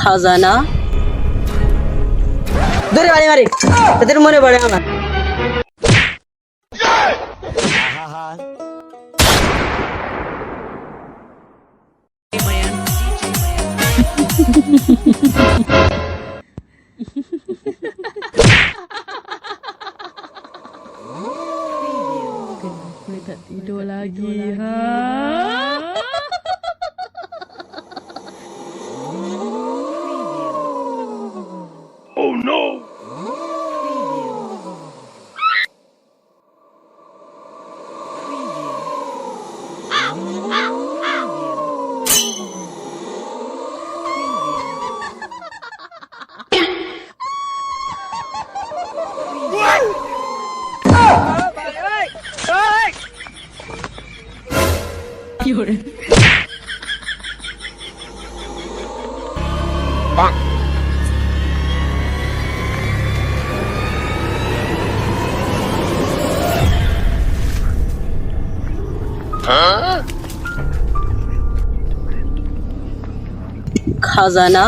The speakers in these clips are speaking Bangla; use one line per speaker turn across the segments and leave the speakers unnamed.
খাজানা ধরে বাড়ি মারি তাদের মনে পড়ে আমার
tidur lagi ha.
Oh no!
Fiore.
খাজানা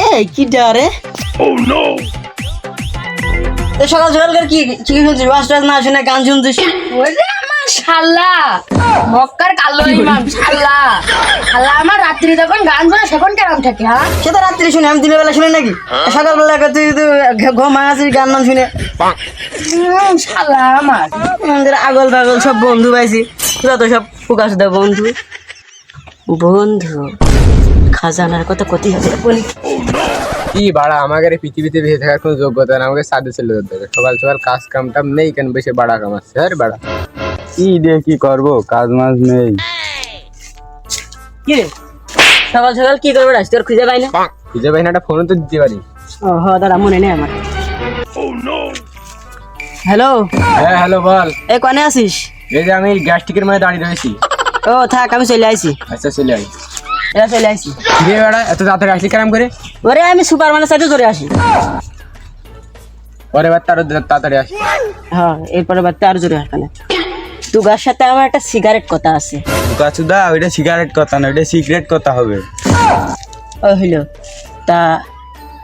এই কি ডারে
Oh no!
সকাল সকাল করে কি কি শুনছিস বাসটাস না শুনে গান শুনছিস
ওরে আমার শালা মক্কার কালো ইমাম শালা শালা আমার রাত্রি যখন গান শোনে সেখন কেমন থাকে হ্যাঁ
সে তো রাত্রি শুনে আমি দিনের বেলা শুনে নাকি সকালবেলা তুই ঘুমাছিস গান নাম শুনে
শালা আমার
আমাদের আগল পাগল সব বন্ধু পাইছি যত সব প্রকাশ দেয় বন্ধু বন্ধু খাজানার কথা কতি হবে বলি
কি বাড়া আমাদের এই পৃথিবীতে বেঁচে থাকার কোনো যোগ্যতা না আমাকে সাদে ছেলে ধরতে হবে সকাল সকাল কাজ কাম টাম নেই কেন বেশি বাড়া কামাচ্ছে আরে বাড়া
কি দিয়ে কি করবো কাজ মাজ নেই
কি রে সকাল সকাল কি করবে রাজ তোর খুঁজে পাই না
খুঁজে পাই না একটা ফোনও তো দিতে পারি
ও হ দাঁড়া মনে নেই আমার
Oh no!
হ্যালো
হ্যাঁ হ্যালো বল
এ কনে আছিস
এই যে আমি গ্যাস্ট্রিকের মধ্যে দাঁড়িয়ে রয়েছি
ও থাক আমি চলে আইছি
আচ্ছা চলে আই
এরা চলে আইছি
দিয়ে বাড়া এত তাড়াতাড়ি আসলি কেরাম করে
ওরে আমি সুপারম্যানের সাথে ধরে আসি
পরে বার তারও তাড়াতাড়ি আসি
হ্যাঁ এরপরে বাড়তে আরো জোরে আসবে না তুগার সাথে আমার একটা সিগারেট কথা আছে
বুকাচুদা ওইটা সিগারেট কথা না ওইটা সিগারেট কথা হবে
ও হইলো তা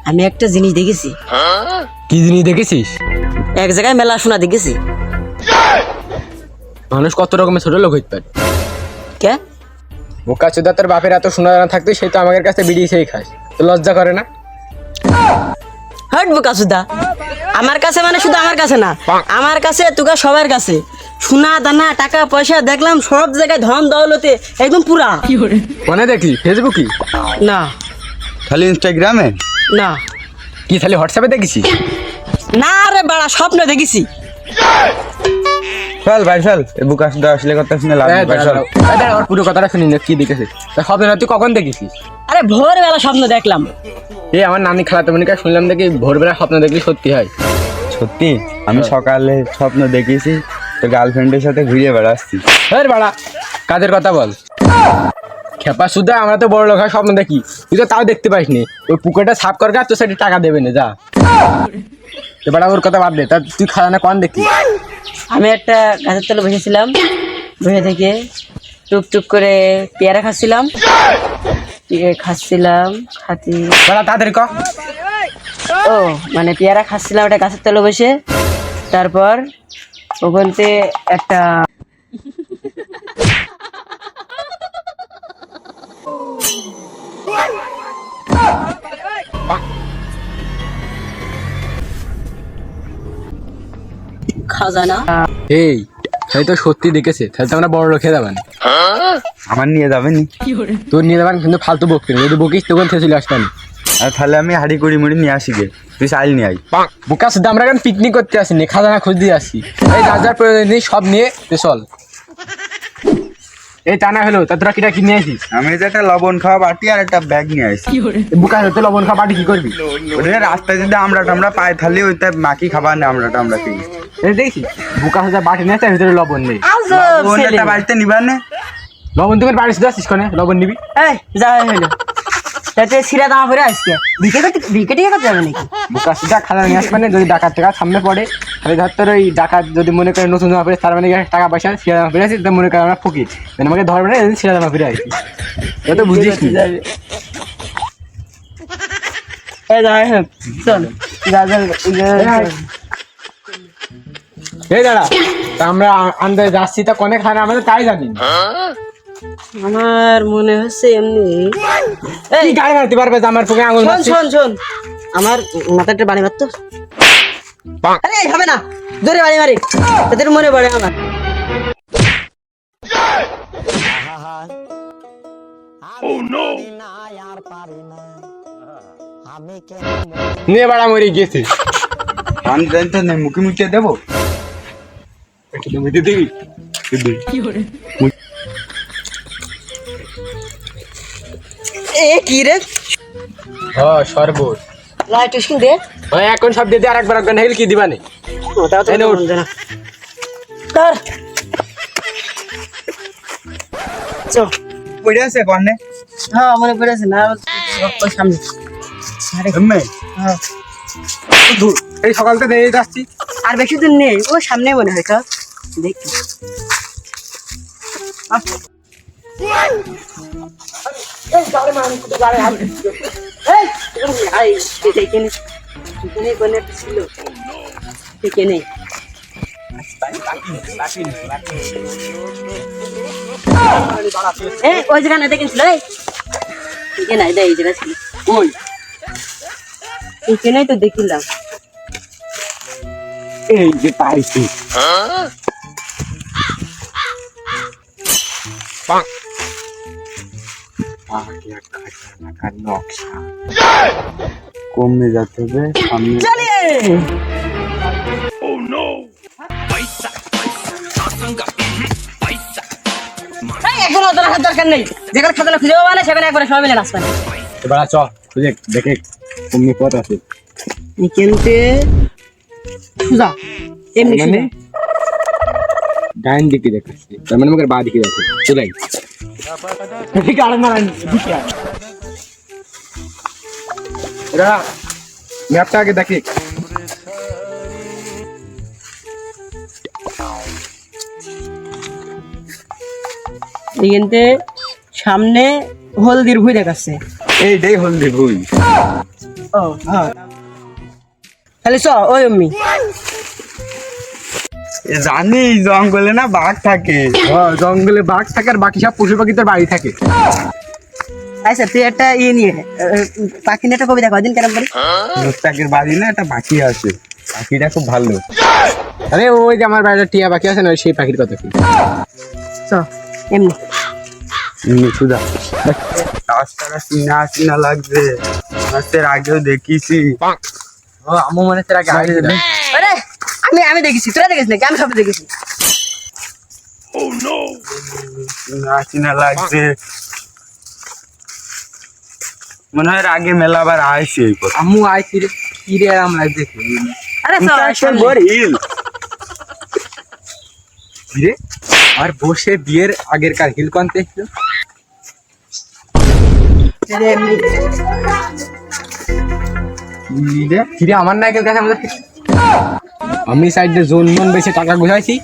আমি একটা জিনিস দেখেছি
কি জিনিস দেখেছিস
এক জায়গায় মেলা শোনা দেখেছি
মানুষ কত রকমের ছোট লোক হইতে পারে
কে
বোকা চোদা তোর বাপের এত শোনা জানা থাকতে সে তো আমাদের কাছে বিড়ি সেই খাস তো লজ্জা করে না
হট বোকা সুদা আমার কাছে মানে শুধু আমার কাছে না আমার কাছে তুগা সবার কাছে সোনা দানা টাকা পয়সা দেখলাম সব জায়গায় ধন দৌলতে একদম পুরা
Fiore.
মনে দেখলি ফেসবুকে
না
খালি ইনস্টাগ্রামে
না
কি খালি হোয়াটসঅ্যাপে দেখেছি
না রে বাড়া স্বপ্ন দেখেছি
চল ভাই চল এই বুকাচুদা আসলে কথা শুনে লাভ নেই, ভাই চল
আমার পুরো কথাটা শুনি না কি দেখেছিস তা হবে না তুই কখন দেখেছিস
আরে ভোরবেলা স্বপ্ন দেখলাম
এই আমার নানি খালাতো মনিকা শুনলাম দেখি ভোরবেলা স্বপ্ন দেখলি সত্যি হয়
সত্যি আমি সকালে স্বপ্ন দেখেছি তো গার্লফ্রেন্ডের সাথে ঘুরে বেড়াচ্ছি
আরে বাড়া কাজের কথা বল খেপা শুধু আমরা তো বড় লোক হয় স্বপ্ন দেখি তুই তো তাও দেখতে পাইসনি ওই পুকুরটা সাফ কর তোর সাইডে টাকা দেবে না যা তো বাড়া ওর কথা বাদ দে তা তুই খাজানা কখন দেখলি
আমি একটা গাছের তলে বসেছিলাম বসে থেকে টুক করে পেয়ারা খাচ্ছিলাম খাতি
বাড়া তাড়াতাড়ি ক
ও মানে পেয়ারা খাচ্ছিলাম একটা গাছের তলে বসে তারপর ওখানতে একটা খাজানা
এই তাই তো সত্যি দেখেছে তাহলে তো আমরা বড় লোক খেয়ে যাবেন
আমার নিয়ে যাবেনি
Fiore.
তোর নিয়ে যাবেন কিন্তু ফালতু বকতে নেই যদি বকিস তখন থেকে চলে আসবেন
আর তাহলে আমি হাড়ি কুড়ি মুড়ি নিয়ে আসি গে তুই চাইল নিয়ে আই
বোকা শুধু আমরা এখন পিকনিক করতে আসিনি খাজানা খোঁজ দিয়ে আসি এই যার যার প্রয়োজন নেই সব নিয়ে তুই চল এই তা না হলো তা তোরা কিটা কিনে আসিস
আমি যে একটা লবণ খাওয়া বাটি আর একটা ব্যাগ নিয়ে আসি
Fiore.
বোকা হতে লবণ খাওয়া বাটি কি করবি
ওটা রাস্তায় যদি আমরা টামরা পাই তাহলে ওইটা মাখি খাবার না আমরা টামরা খেয়ে
এই দেখছি বোকা হাজার বাটি নিয়ে আসছে ভিতরে লবণ নেই
ওটা বাড়িতে নিবার না
লবণ তুমি বাড়ি শুধু আসিস কোনে লবণ নিবি
এই যা হইলো তাতে সিরা দামা করে আসছে ভিকে টিকে করতে যাবে নাকি
বোকা শুধু খাজা নিয়ে আসবে না যদি ডাকাত টাকা সামনে পড়ে তাহলে ধর তোর ওই ডাকাত যদি মনে করে নতুন জামা ফিরে তার মানে টাকা পয়সা ছিঁড়া জামা ফিরে আসি, তো মনে করে আমরা ফকির, মানে আমাকে ধরবে না, ছিঁড়া জামা ফিরে আসি। তো বুঝিস নি।
এই যা, চল যা যা
এই দাঁড়া, তা আমরা আন্দাজে যাচ্ছি, তা কনে খায় না আমাদের তাই জানি না।
আমার মনে হচ্ছে এমনি।
এই গাড়ি মারতে পারবে যে আমার পক্ষে আঙুল
শোন
মারছিস?
শোন শোন, আমার মাথাটা বাড়ি মারতো। আরে এই হবে না, জোরে বাড়ি মারি, তাদের মনে পড়ে আমার।
Oh no!
নিয়ে বাড়া মরে গেছে।
আমি জানি তো নেই, মুখে মুখে দেবো।
তুমি দিবি?
এ কি রে,
সর্বত
লাইট স্কিন দে।
এখন সব দিয়ে আর একবার একবার হেল কি দিবা নে?
ওটাও তো
এই নে, উঠ।
মন দেয় না। কর চল।
পড়ে আছে কনে?
হ্যাঁ মনে পড়েছে না, ওই সামনে। আরে
এমনি?
হ্যাঁ,
এই সকালটা দিয়ে যাচ্ছি।
আর বেশি দূর নেই, ও সামনে মনে হয়। চল দেখি। ওই জায়গা দেখেছিল, নাই দেয়, এই জায়গা ছিল।
ওই
এইখানেই তো দেখিলাম।
এই যে পাইছি।
কমে যেতে হবে সামনে।
চালিয়ে
Oh no!
এখন অত রাখার দরকার নেই, যেখানে খাতাটা খুঁজে পাবে না সেখানে একবারে সবাই মিলে নাচবেন।
এবার চ খুঁজে দেখে কমনি পথ আছে।
এখানতে সুজা এমনি
মানে
সুজা।
ডাইন দিকে দেখাচ্ছি, তার মানে আমাকে বা দিকে যাচ্ছে। চলাই ঠিক আর মারান দিকে আয়। এরা ম্যাপটা আগে দেখি।
এখানতে সামনে হলদির ভুঁই দেখাচ্ছে।
এইটাই হলদি ভুই।
ও হ্যাঁ, তাহলে চ ওই অম্মি।
জানি জঙ্গলে না বাঘ থাকে।
জঙ্গলে বাঘ থাকে আর বাকি সব পশু পাখি তোর বাড়ি থাকে।
আচ্ছা তুই একটা ইয়ে নিয়ে পাখি নিয়ে একটা কবিতা কদিন কেরম করি।
মোস্তাকের বাড়ি না একটা পাখি আছে, পাখিটা খুব ভালো।
আরে ওই যে আমার বাড়িতে টিয়া পাখি আছে না, ওই সেই পাখির কথা কি।
চ এমনি।
সুদা রাস্তাটা চিনা চিনা লাগছে, রাস্তার আগেও দেখিছি।
ও আমু মনে হচ্ছে আগে আগে
আরে আমি দেখেছি, তোরা দেখিস নাকি? আমি সব দেখেছি।
Oh no!
চিনা চিনা লাগছে, মনে হয় আগে মেলাবার আইসি।
আমু আইছি রে, কি রে আরাম লাগছে।
আরে
হিল
রে আর বসে বিয়ের আগের কার হিল কনতে ছিল। ফিরে আমার নায়কের কাছে আমাদের আমি সাইডে জোন মন বেশি টাকা গুছাইছি,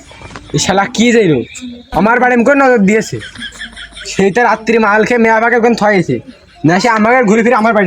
এই শালা কি যাইল আমার বাড়ি কোন নজর দিয়েছে। সেইটা রাত্রি মাল খেয়ে মেয়া বাকে কোন থয়েছে না, সে আমাকে ঘুরে ফিরে আমার বাড়ি